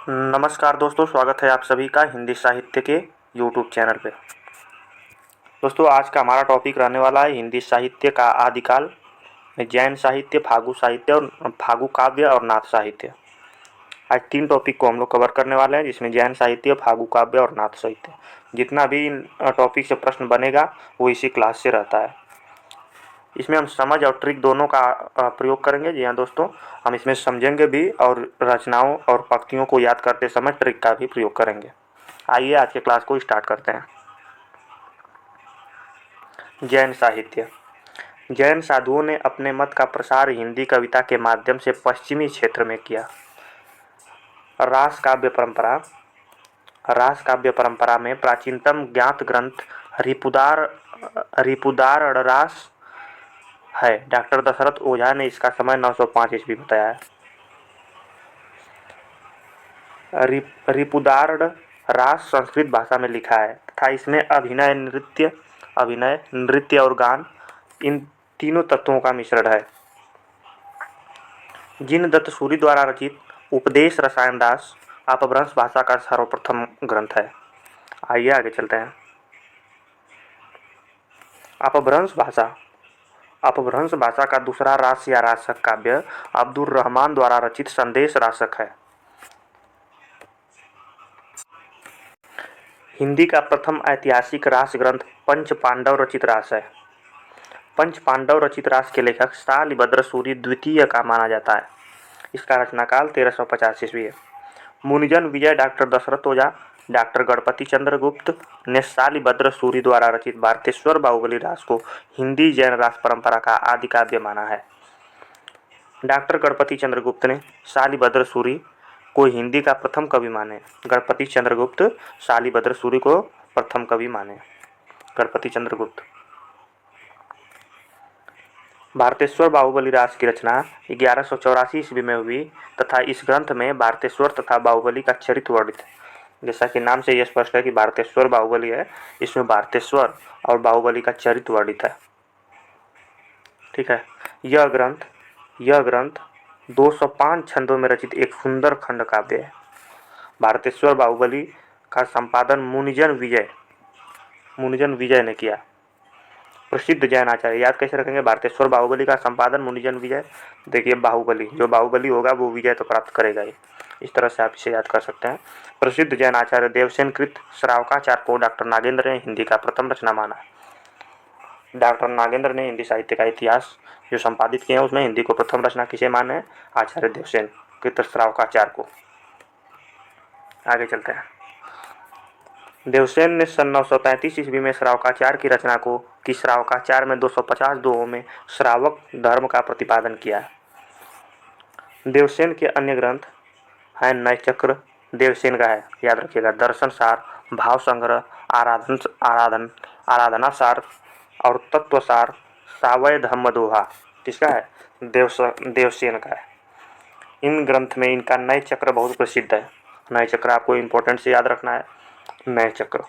नमस्कार दोस्तों, स्वागत है आप सभी का हिंदी साहित्य के यूट्यूब चैनल पे। दोस्तों, आज का हमारा टॉपिक रहने वाला है हिंदी साहित्य का आदिकाल में जैन साहित्य, फागु साहित्य और फागु काव्य और नाथ साहित्य। आज 3 टॉपिक को हम लोग कवर करने वाले हैं, जिसमें जैन साहित्य, फागु काव्य और नाथ साहित्य। जितना भी इन टॉपिक से प्रश्न बनेगा वो इसी क्लास से रहता है। इसमें हम समझ और ट्रिक दोनों का प्रयोग करेंगे। जी हाँ दोस्तों, हम इसमें समझेंगे भी और रचनाओं और पंक्तियों को याद करते समय ट्रिक का भी प्रयोग करेंगे। आइए आज के क्लास को स्टार्ट करते हैं। जैन साहित्य। जैन साधुओं ने अपने मत का प्रसार हिंदी कविता के माध्यम से पश्चिमी क्षेत्र में किया। रास काव्य परंपरा में प्राचीनतम ज्ञात ग्रंथ रिपुदार रास है। डॉक्टर दशरथ ओझा ने इसका समय 905 ईस्वी बताया है। रिपुदार रास संस्कृत भाषा में लिखा है तथा इसमें अभिनय नृत्य और गान इन तीनों तत्वों का मिश्रण है। जिन दत्त सूरी द्वारा रचित उपदेश रसायन दास अपभ्रंश भाषा का सर्वप्रथम ग्रंथ है। आइए आगे चलते हैं। अपभ्रंश भाषा का दूसरा रास या रासक काव्य अब्दुर रहमान द्वारा रचित संदेश रासक है। हिंदी का प्रथम ऐतिहासिक रास ग्रंथ पंच पांडव रचित रास है। पंच पांडव रचित रास के लेखक शालिभद्र सूरि द्वितीय का माना जाता है। इसका रचनाकाल 1350 ईस्वी है। मुनिजन विजय डॉक्टर दशरथ ओझा, डॉक्टर गणपति चंद्र गुप्त ने शालिभद्र सूरि द्वारा रचित भारतेश्वर बाहुबली रास को हिंदी जैन रास परंपरा का आदि काव्य माना है। डॉक्टर गणपति चंद्र गुप्त ने शालिभद्र सूरि को हिंदी का प्रथम कवि माने। गणपति चंद्रगुप्त शालिभद्र सूरि को प्रथम कवि माने। गणपति चंद्रगुप्त। भारतेश्वर बाहुबली रास की रचना 1184 ईस्वी में हुई तथा इस ग्रंथ में भारतेश्वर तथा बाहुबली का चरित्र वर्णित है। जैसा कि नाम से यह स्पष्ट है कि भारतेश्वर बाहुबली है, इसमें भारतेश्वर और बाहुबली का चरित्र वर्णित है। ठीक है। यह ग्रंथ 205 छंदों में रचित एक सुंदर खंड काव्य है। भारतेश्वर बाहुबली का संपादन मुनिजन विजय ने किया। प्रसिद्ध जैन आचार्य, याद कैसे रखेंगे? भारतेश्वर बाहुबली का संपादन मुनिजन विजय। देखिए, जो बाहुबली होगा वो विजय तो प्राप्त करेगा ही। इस तरह से आप इसे याद कर सकते हैं। प्रसिद्ध जैन आचार्य देवसेन कृत श्रावकाचार्य को डॉक्टर नागेंद्र ने हिंदी का प्रथम रचना माना। डॉक्टर नागेंद्र ने हिंदी साहित्य का इतिहास जो संपादित किए हैं उसमें हिंदी को प्रथम रचना किसे माने? आचार्य देवसेन कृत श्रावकाचार्य को। आगे चलते हैं। देवसेन ने सन 935 ईस्वी में श्रावकाचार्य की रचना को कि श्रावकाचार्य में 250 दोहों में श्रावक धर्म का प्रतिपादन किया। देवसेन के अन्य ग्रंथ हैं नयचक्र देवसेन का है, याद रखिएगा। दर्शन सार, भाव संग्रह, आराधना सार और तत्व सार सावय धम्म दोहा किसका है? देवसेन का है। इन ग्रंथ में इनका नय चक्र बहुत प्रसिद्ध है। नय चक्र आपको इंपॉर्टेंट से याद रखना है। नय चक्र,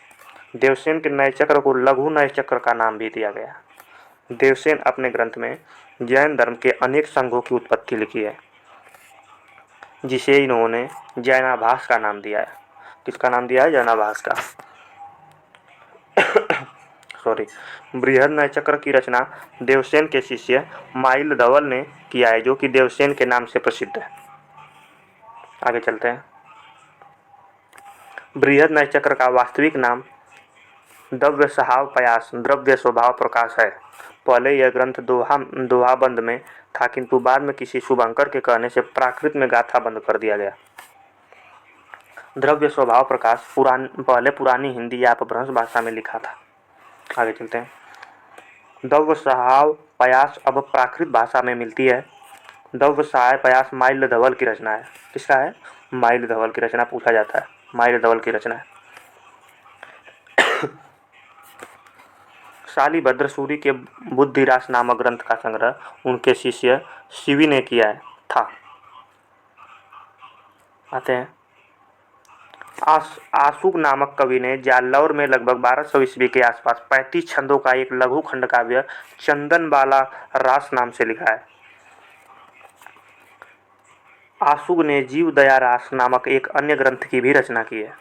देवसेन के नय चक्र को लघु नय चक्र का नाम भी दिया गया। देवसेन अपने ग्रंथ में जैन धर्म के अनेक संघों की उत्पत्ति लिखी है, जिसे इन्होंने जैनाभास का नाम दिया है। किसका नाम दिया है? जैनाभास का। बृहद नय चक्र की रचना देवसेन के शिष्य माइल धवल ने किया है, जो कि देवसेन के नाम से प्रसिद्ध है। आगे चलते हैं। बृहद नय चक्र का वास्तविक नाम द्रव्य स्वभाव पयास द्रव्य स्वभाव प्रकाश है। पहले यह ग्रंथ दोहाबंद में था, किंतु बाद में किसी शुभंकर के कहने से प्राकृत में गाथा बंद कर दिया गया। द्रव्य स्वभाव प्रकाश पहले पुरानी हिंदी या अपभ्रंश भाषा में लिखा था। आगे चलते हैं। द्रव्य स्वभाव पयास अब प्राकृत भाषा में मिलती है। द्रव्य सहाय पयास माइल धवल की रचना है। किसका है? माइल धवल की रचना पूछा जाता है। माइल धवल की रचना है। शालिभद्र सूरि के बुद्धिरास नामक ग्रंथ का संग्रह उनके शिष्य शिवी ने किया था। आते हैं। आशुक नामक कवि ने जालौर में लगभग 1200 ईस्वी के आसपास 35 छंदों का एक लघु खंड काव्य चंदन बाला रास नाम से लिखा है। आशुग ने जीव दया रास नामक एक अन्य ग्रंथ की भी रचना की है।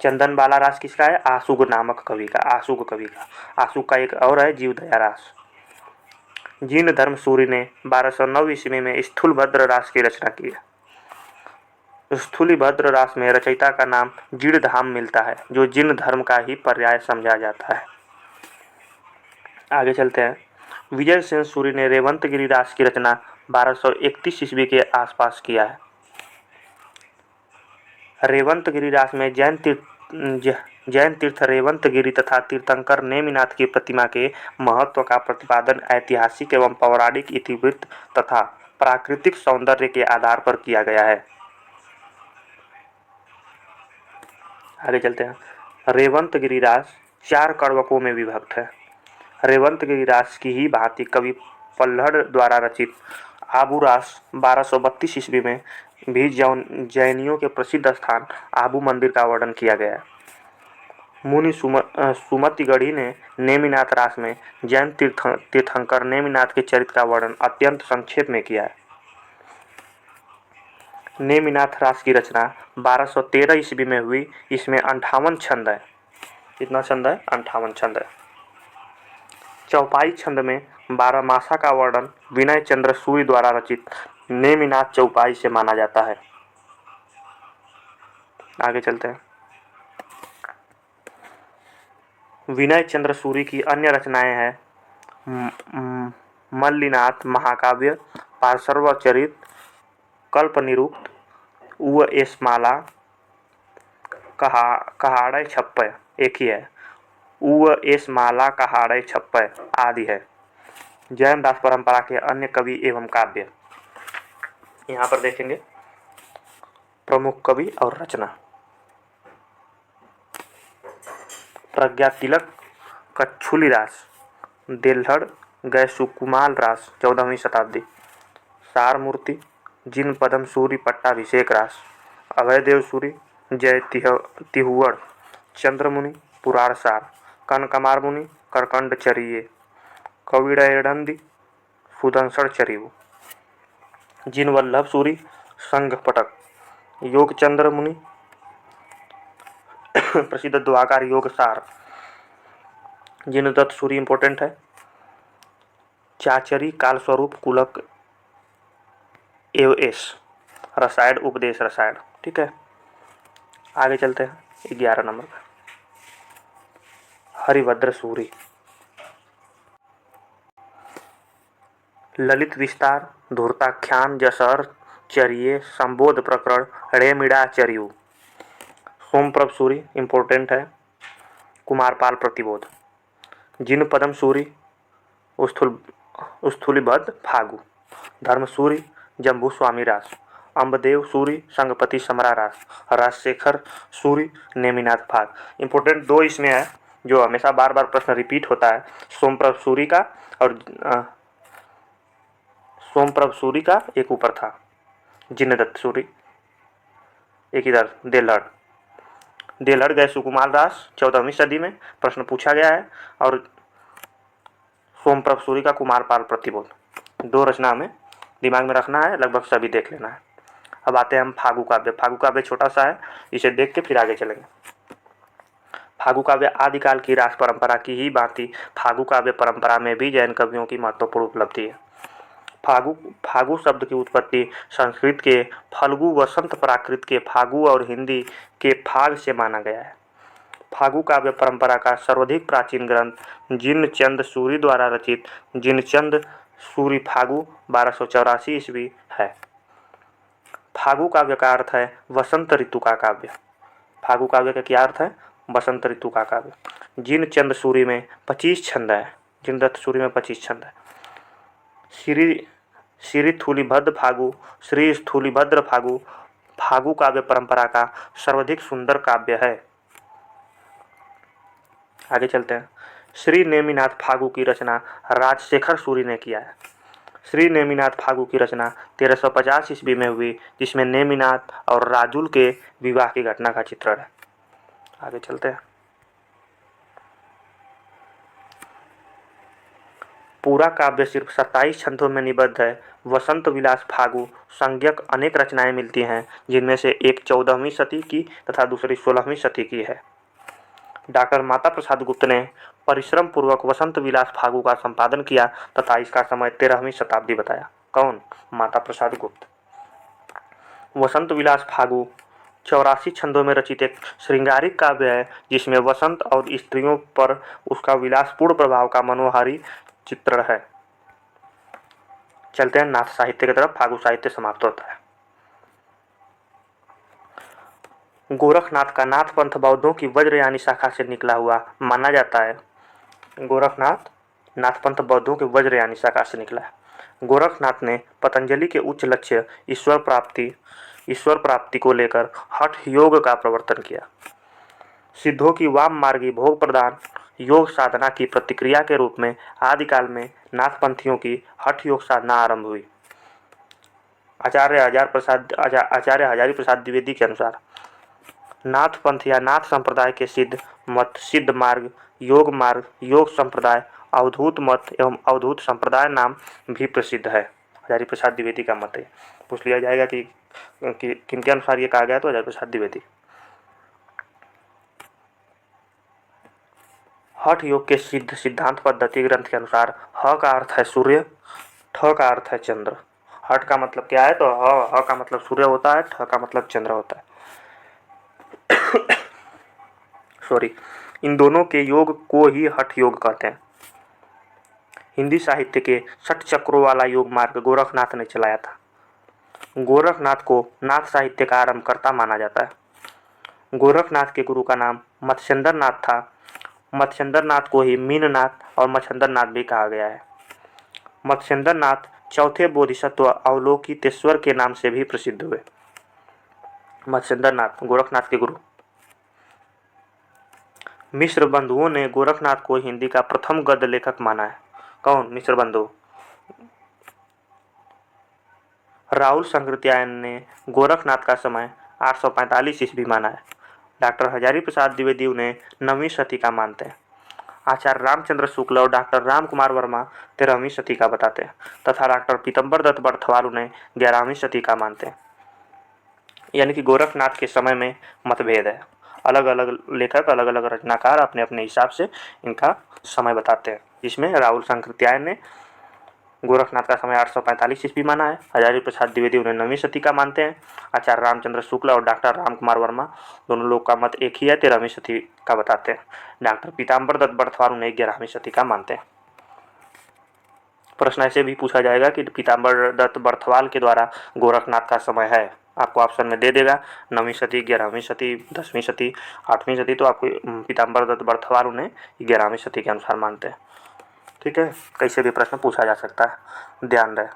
चंदन बाला रास किसका है? आशुग नामक कवि का, आशुग कवि का। आशुग का एक और है जीव दया रास। जीन धर्म सूरी ने 1209 ईस्वी में स्थूलभद्र रास की रचना की है। स्थूलिभद्र रास में रचयिता का नाम जीणधाम मिलता है, जो जिन धर्म का ही पर्याय समझा जाता है। आगे चलते हैं। विजय सेन सूरी ने रेवंतगिरी रास की रचना 1231 ईस्वी के आसपास किया है। रेवंतगिरी रास में जैन तीर्थ रेवंतगिरी तथा तीर्थंकर नेमिनाथ की प्रतिमा के महत्व का प्रतिपादन ऐतिहासिक एवं पौराणिक इतिवृत्त तथा प्राकृतिक सौंदर्य के आधार पर किया गया है। आगे चलते हैं। रेवंतगिरी रास 4 कड़वकों में विभक्त है। रेवंतगिरी रास की ही भांति कवि पल्हड़ द्वारा रचित आबू रास 1232 ईस्वी में भी जैनियों के प्रसिद्ध स्थान आबू मंदिर का वर्णन किया गया है। मुनि सुमतिगढ़ी ने नेमिनाथ रास में जैन तीर्थंकर नेमिनाथ के चरित्र का वर्णन अत्यंत संक्षेप में किया है। नेमिनाथ रास की रचना 1213 ईस्वी में हुई। इसमें 58 छंद है। कितना छंद है? 58 छंद है। चौपाई छंद में 12 मासा का वर्णन विनय चंद्र सूरी द्वारा रचित नेमिनाथ चौपाई से माना जाता है। आगे चलते हैं। विनय चंद्र सूरी की अन्य रचनाएं हैं मल्लिनाथ महाकाव्य, पार्श्व चरित, कल्प निरुक्त, उव एसमाला, कहाड़े छप्पय, एक ही है, उव एसमाला कहाड़े छप्पय आदि है। जैन दास परंपरा के अन्य कवि एवं काव्य यहाँ पर देखेंगे। प्रमुख कवि और रचना। प्रज्ञा तिलक कच्छुली रास, देल्हड़ गैसुकुमाल रास 14वीं शताब्दी। सारमूर्ति जिन पदम सूरी पट्टाभिषेक रास, अभयदेव सूरी जय तिहुवड़, चंद्रमुनि पुराण सार, कनकमार मुनि करकंड चरिये, कविड़यडंदी सुदंसण चरिव, जिन वल्लभ सूरी संघ पटक, योग चंद्र मुनि प्रसिद्ध द्वाकार योग सार, जिन दत्त सूरी इंपोर्टेंट है, चाचरी काल स्वरूप कुलक एव एस, रसायन उपदेश रसायन। ठीक है, आगे चलते हैं 11 नंबर पर। हरिभद्र सूरी, ललित विस्तार, धूर्ताख्यान, जसर चरिये, संबोध प्रकरण, रेमिड़ा चरियु। सोमप्रभ सूरी इंपोर्टेंट है, कुमारपाल प्रतिबोध। जिन पदम सूरी स्थूलिभद्र फागु, धर्म सूरी जम्बू स्वामी रास, अम्बदेव सूरी संगपति समरा रास, राजशेखर सूरी नेमिनाथ फाग। इंपोर्टेंट 2 इसमें है जो हमेशा बार बार प्रश्न रिपीट होता है, सोमप्रभ सूरी का और सोमप्रभ सूरी का एक ऊपर था जिनदत्त सूरी, एक इधर देलहड़ गए सुकुमार दास 14वीं सदी में प्रश्न पूछा गया है, और सोमप्रभ सूरी का कुमारपाल प्रतिबोध। 2 रचना हमें दिमाग में रखना है, लगभग सभी देख लेना है। अब आते हैं हम फागु काव्य। फागु काव्य छोटा सा है, इसे देख के फिर आगे चलेंगे। फागु काव्य आदिकाल की रास परंपरा की ही भांति फागु काव्य परंपरा में भी जैन कवियों की महत्वपूर्ण उपलब्धि है। फागु शब्द की उत्पत्ति संस्कृत के फल्गु वसंत प्राकृत के फागु और हिंदी के फाग से माना गया है। फागु काव्य परंपरा का सर्वाधिक प्राचीन ग्रंथ जिनचंद सूरी द्वारा रचित जिनचंद सूरी फागु 1284 ईस्वी है। फागु काव्य का अर्थ है वसंत ऋतु का काव्य। फागु काव्य का क्या अर्थ है? वसंत ऋतु का काव्य। जिनचंद सूरी में 25 छंद है। जिनदत्त सूरी में 25 छंद है। श्री स्थूलिभद्र फागु, श्री स्थूलिभद्र फागु फागु काव्य परंपरा का सर्वाधिक सुंदर काव्य है। आगे चलते हैं। श्री नेमिनाथ फागु की रचना राजशेखर सूरी ने किया है। श्री नेमिनाथ फागु की रचना 1350 ईस्वी में हुई, जिसमें नेमिनाथ और राजुल के विवाह की घटना का चित्रण है। आगे चलते हैं। पूरा काव्य सिर्फ 27 छंदों में निबद्ध है। वसंत विलास फागु संज्ञक अनेक रचनाएं मिलती हैं, जिनमें से एक 14वीं शती की तथा दूसरी 16वीं शती की है। डॉक्टर माता प्रसाद गुप्त ने परिश्रम पूर्वक वसंत विलास फागु का संपादन किया तथा इसका समय 13वीं शताब्दी बताया। कौन? माता प्रसाद गुप्त। वसंत विलास फागु 84 छंदों में रचित एक श्रृंगारिक काव्य है, जिसमें वसंत और स्त्रियों पर उसका विलासपूर्ण प्रभाव का मनोहारी चित्रण है। चलते हैं नाथ साहित्य की तरफ। फागु साहित्य समाप्त होता है। गोरखनाथ का नाथ पंथ बौद्धों की वज्रयानी शाखा से निकला हुआ माना जाता है। गोरखनाथ नाथ पंथ बौद्धों के वज्रयानी शाखा से निकला है। गोरखनाथ ने पतंजलि के उच्च लक्ष्य ईश्वर प्राप्ति को लेकर हठ योग का प्रवर्तन किया। सिद्धों की वाम मार्गी भोग प्रदान योग साधना की प्रतिक्रिया के रूप में आदिकाल में नाथपंथियों की हठ योग साधना आरंभ हुई। आचार्य हजारी प्रसाद द्विवेदी के अनुसार नाथ पंथ या नाथ संप्रदाय के सिद्ध मत, सिद्ध मार्ग, योग संप्रदाय, अवधूत मत एवं अवधूत संप्रदाय नाम भी प्रसिद्ध है। हजारी प्रसाद द्विवेदी का मत है। पूछ लिया जाएगा कि किनके अनुसार ये कहा गया, तो हजारी प्रसाद द्विवेदी। हठ योग के सिद्ध सिद्धांत पद्धति ग्रंथ के अनुसार ह का अर्थ है सूर्य, ठ का अर्थ है चंद्र। हठ का मतलब क्या है? तो ह का मतलब सूर्य होता है, ठ का मतलब चंद्र होता है। सॉरी, इन दोनों के योग को ही हठ योग कहते हैं। हिंदी साहित्य के 6 चक्रों वाला योग मार्ग गोरखनाथ ने चलाया था। गोरखनाथ को नाथ साहित्य का आरंभकर्ता माना जाता है। गोरखनाथ के गुरु का नाम मत्स्येंद्र नाथ था। मत्स्येंद्र नाथ को ही मीननाथ और मच्छंद्र नाथ भी कहा गया है। मत्स्येंद्र नाथ चौथे बोधिसत्व अवलोकितेश्वर के नाम से भी प्रसिद्ध हुए। मत्स्येंद्र नाथ गोरखनाथ के गुरु। मिश्र बंधुओं ने गोरखनाथ को हिंदी का प्रथम गद्य लेखक माना है। कौन? मिश्र बंधु। राहुल संकृत्यायन ने गोरखनाथ का समय 845 ईस्वी माना है। डॉक्टर हजारी प्रसाद द्विवेदी उन्हें 9वीं शती का मानते हैं। आचार्य रामचंद्र शुक्ल और डॉक्टर राम कुमार वर्मा 13वीं शती का बताते हैं तथा डॉक्टर पीतम्बर दत्त बर्थवाल उन्हें 11वीं शती का मानते हैं। यानी कि गोरखनाथ के समय में मतभेद है। अलग अलग लेखक, अलग अलग रचनाकार अपने अपने हिसाब से इनका समय बताते हैं। इसमें राहुल संकृत्यायन ने गोरखनाथ का समय 845 ईस्वी माना है। हजारी प्रसाद द्विवेदी उन्हें 9वीं शती का मानते हैं। आचार्य रामचंद्र शुक्ल और डॉक्टर राम कुमार वर्मा दोनों लोग का मत एक ही है, 13वीं शती का बताते हैं। डॉक्टर पीताम्बर दत्त बर्थवाल उन्हें 11वीं शती का मानते हैं। प्रश्न ऐसे भी पूछा जाएगा कि पीताम्बर दत्त बर्थवाल के द्वारा गोरखनाथ का समय है, आपको ऑप्शन में दे देगा 9वीं शती, 11वीं शती, 10वीं शती, 8वीं शती, तो आपको पीताम्बर दत्त बर्थवाल उन्हें 11वीं शती के अनुसार मानते हैं। ठीक है, कैसे भी प्रश्न पूछा जा सकता है, ध्यान रहे।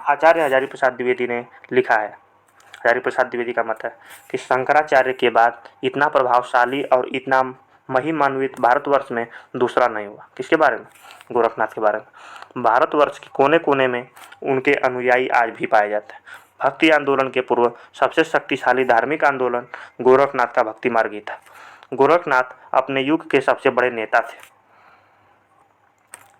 आचार्य हजारी प्रसाद द्विवेदी ने लिखा है, हजारी प्रसाद द्विवेदी का मत है कि शंकराचार्य के बाद इतना प्रभावशाली और इतना महिमान्वित भारतवर्ष में दूसरा नहीं हुआ। किसके बारे में? गोरखनाथ के बारे में। भारतवर्ष के कोने कोने में उनके अनुयायी आज भी पाए जाते हैं। भक्ति आंदोलन के पूर्व सबसे शक्तिशाली धार्मिक आंदोलन गोरखनाथ का भक्ति मार्ग ही था। गोरखनाथ अपने युग के सबसे बड़े नेता थे।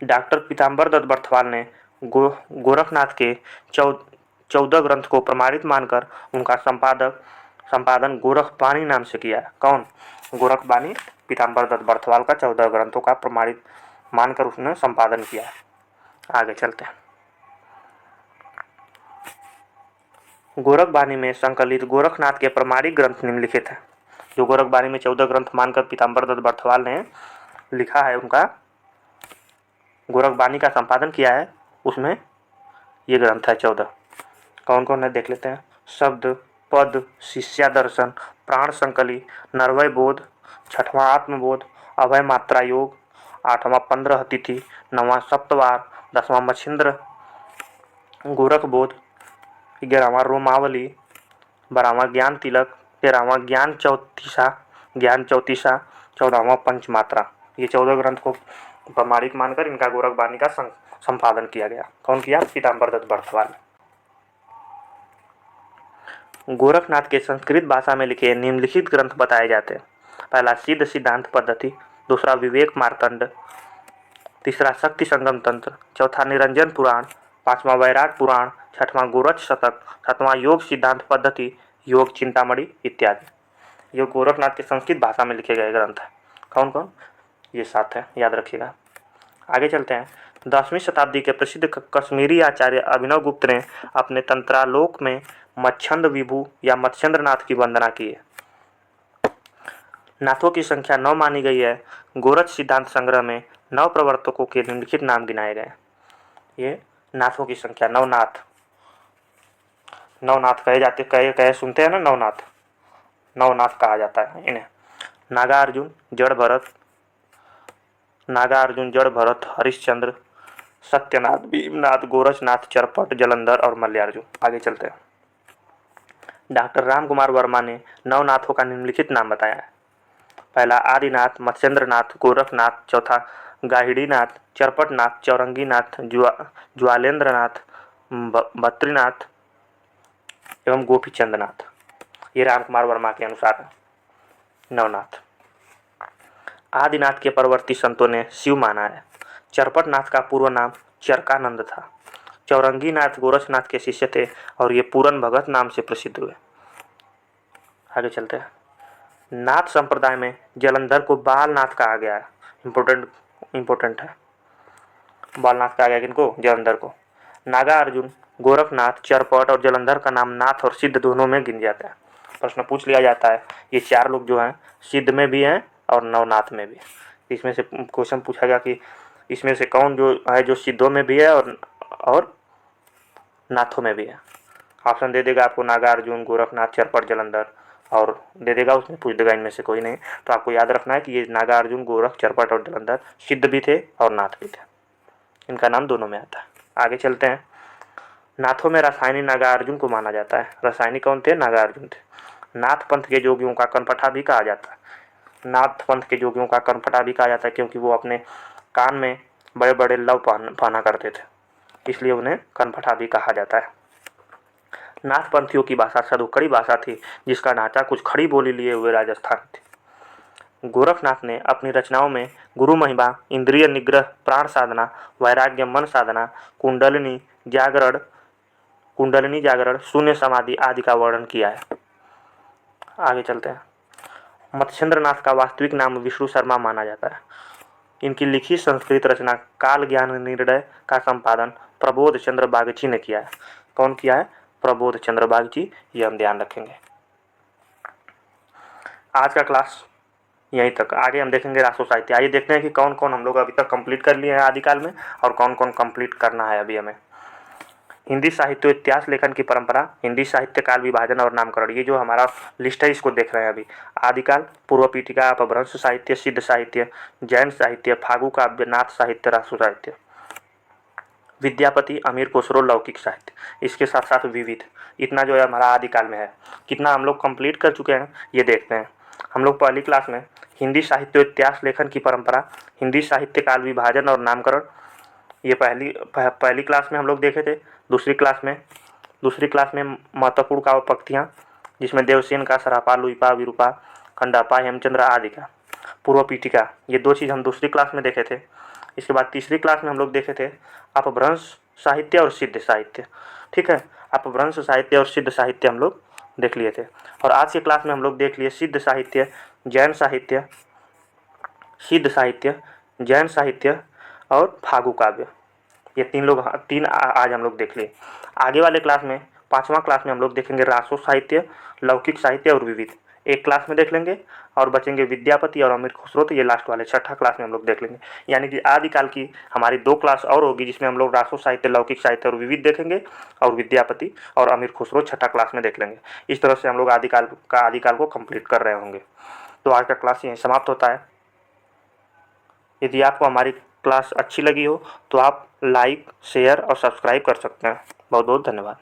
डॉक्टर पीताम्बर दत्त बर्थवाल ने गोरखनाथ के 14 ग्रंथ को प्रमाणित मानकर उनका संपादन गोरखबानी नाम से किया है। कौन? गोरखबानी पीताम्बर दत्त बर्थवाल का 14 ग्रंथों का प्रमाणित मानकर उसने संपादन किया है। आगे चलते हैं। गोरखबानी में संकलित गोरखनाथ के प्रमाणिक ग्रंथ निम्नलिखित हैं। जो गोरखबानी में 14 ग्रंथ मानकर पीताम्बर दत्त बर्थवाल ने लिखा है, उनका गोरखबानी का संपादन किया है, उसमें ये ग्रंथ है 14। कौन कौन है देख लेते हैं। शब्द, पद, शिष्या दर्शन, प्राण संकली, नरवय बोध, 6वां आत्मबोध, अभय मात्रा योग, 8वां 15 तिथि, 9वां सप्तवार, 10वां मच्छिंद्र गोरख बोध, 11वां रोमावली, 12वां ज्ञान तिलक, 13वां ज्ञान चौतीसा, 14वां पंचमात्रा। ये 14 ग्रंथ को प्रमाणिक मानकर इनका गोरखबानी का संपादन किया गया। कौन किया? पीताम्बर दत्त बर्थवाल। गोरखनाथ के संस्कृत भाषा में लिखे निम्नलिखित ग्रंथ बताए जाते हैं। पहला सिद्ध सिद्धांत पद्धति, दूसरा विवेक मार्तंड, तीसरा शक्ति संगम तंत्र, चौथा निरंजन पुराण, पांचवा वैराट पुराण, छठवां गोरख शतक, सातवां योग सिद्धांत पद्धति, योग चिंतामणि इत्यादि। ये गोरखनाथ के संस्कृत भाषा में लिखे गए ग्रंथ है। कौन कौन? ये 7 है, याद रखिएगा। आगे चलते हैं। 10वीं शताब्दी के प्रसिद्ध कश्मीरी आचार्य अभिनव गुप्त ने अपने तंत्रालोक में मच्छंद विभु या मत्स्येंद्रनाथ की वंदना की है। नाथों की संख्या 9 मानी गई है। गोरख सिद्धांत संग्रह में 9 प्रवर्तकों के निम्नलिखित नाम गिनाए गए। ये नाथों की संख्या, नवनाथ, नवनाथ कहे जाते, कहे सुनते हैं ना, नवनाथ, नवनाथ कहा जाता है इन्हें। नागार्जुन, जड़ भरत, नागार्जुन, जड़ भरत, हरिश्चंद्र, सत्यनाथ, भीमनाथ, गोरखनाथ, चरपट, जलंधर और मल्यार्जुन। आगे चलते हैं। डॉक्टर राम कुमार वर्मा ने नवनाथों का निम्नलिखित नाम बताया है। पहला आदिनाथ, मत्स्येंद्रनाथ, गोरखनाथ, चौथा गाहिड़ीनाथ, चरपटनाथ, चौरंगीनाथ, ज्वालेंद्रनाथ, बद्रीनाथ एवं गोपीचंदनाथ। ये राम कुमार वर्मा के अनुसार नवनाथ। आदिनाथ के परवर्ती संतों ने शिव माना है। चरपटनाथ का पूर्व नाम चरकानंद था। चौरंगीनाथ गोरखनाथ के शिष्य थे और ये पूरन भगत नाम से प्रसिद्ध हुए। आगे चलते हैं। नाथ संप्रदाय में जलंधर को बालनाथ कहा गया है। इंपोर्टेंट है, बालनाथ कहा गया किनको? जलंधर को। नागार्जुन, गोरखनाथ, चरपट और जलंधर का नाम नाथ और सिद्ध दोनों में गिन जाता है। प्रश्न पूछ लिया जाता है, ये 4 लोग जो हैं सिद्ध में भी हैं और नवनाथ में भी। इसमें से क्वेश्चन पूछा गया कि इसमें से कौन जो है जो सिद्धों में भी है और नाथों में भी है। ऑप्शन दे देगा आपको नागार्जुन, गोरखनाथ, चरपट, जलंधर, और दे देगा उसमें पूछ देगा इनमें से कोई नहीं। तो आपको याद रखना है कि ये नागार्जुन, गोरख, चरपट और जलंधर सिद्ध भी थे और नाथ भी थे। इनका नाम दोनों में आता है। आगे चलते हैं। नाथों में रासायनिक नागार्जुन को माना जाता है। रासायनिक कौन थे? नागार्जुन थे। नाथ पंथ के जोगियों का कनपटा भी कहा जाता है। नाथ पंथ के जोगियों का कनपटा भी कहा जाता है क्योंकि वो अपने कान में बड़े बड़े लव पहना करते थे, इसलिए उन्हें कनपटा भी कहा जाता है। नाथ पंथियों की भाषा सदुकड़ी भाषा थी, जिसका ढांचा कुछ खड़ी बोली लिए हुए राजस्थान थी। गोरखनाथ ने अपनी रचनाओं में गुरु महिमा, इंद्रिय निग्रह, प्राण साधना, वैराग्य, मन साधना, कुंडलिनी जागरण, शून्य समाधि आदि का वर्णन किया है। आगे चलते हैं। मत्स्येंद्रनाथ का वास्तविक नाम विष्णु शर्मा माना जाता है। इनकी लिखित संस्कृत रचना काल ज्ञान निर्णय का संपादन प्रबोध चंद्र बागची ने किया है। कौन किया है? प्रबोध चंद्र बागची। ये हम ध्यान रखेंगे। आज का क्लास यहीं तक। आगे हम देखेंगे राष्ट्र साहित्य। आइए देखते हैं कि कौन कौन हम लोग अभी तक कंप्लीट कर लिए हैं आदिकाल में और कौन कौन कंप्लीट करना है अभी हमें। हिंदी साहित्य इतिहास लेखन की परंपरा, हिंदी साहित्य काल विभाजन और नामकरण, ये जो हमारा लिस्ट है इसको देख रहे हैं अभी। आदिकाल, पूर्व पीठिका, अपभ्रंश साहित्य, सिद्ध साहित्य, जैन साहित्य, फागु काव्य, नाथ साहित्य, राष्ट्र साहित्य, विद्यापति, अमीर खुसरो, लौकिक साहित्य, इसके साथ साथ विविध। इतना जो है हमारा आदिकाल में है। कितना हम लोग कंप्लीट कर चुके हैं ये देखते हैं। हम लोग पहली क्लास में हिंदी साहित्य इतिहास लेखन की परंपरा, हिंदी साहित्य काल विभाजन और नामकरण, ये पहली क्लास में हम लोग देखे थे। दूसरी क्लास में महत्वपूर्ण काव्य पंक्तियाँ, जिसमें देवसेन का सरापा, लुइपा, विरूपा, खंडापा, हेमचंद्र आदि का, पूर्व पीठिका, ये 2 चीज़ हम दूसरी क्लास में देखे थे। इसके बाद तीसरी क्लास में हम लोग देखे थे अपभ्रंश साहित्य और सिद्ध साहित्य। ठीक है, अपभ्रंश साहित्य और सिद्ध साहित्य हम लोग देख लिए थे। और आज की क्लास में हम लोग देख लिए सिद्ध साहित्य, जैन साहित्य, सिद्ध साहित्य, जैन साहित्य और फागु काव्य। ये 3 आज हम लोग देख लिए। आगे वाले क्लास में 5वां क्लास में हम लोग देखेंगे रासो साहित्य, लौकिक साहित्य और विविध। एक क्लास में देख लेंगे और बचेंगे विद्यापति और अमीर खुसरो, तो ये लास्ट वाले 6ठा क्लास में हम लोग देख लेंगे। यानी कि आदिकाल की हमारी 2 क्लास और होगी, जिसमें हम लोग रासो साहित्य, लौकिक साहित्य और विविध देखेंगे और विद्यापति और अमीर खुसरो 6ठा क्लास में देख लेंगे। इस तरह से हम लोग आदिकाल को कंप्लीट कर रहे होंगे। तो आज का क्लास यहीं समाप्त होता है। यदि आपको हमारी क्लास अच्छी लगी हो तो आप लाइक, शेयर और सब्सक्राइब कर सकते हैं। बहुत बहुत धन्यवाद।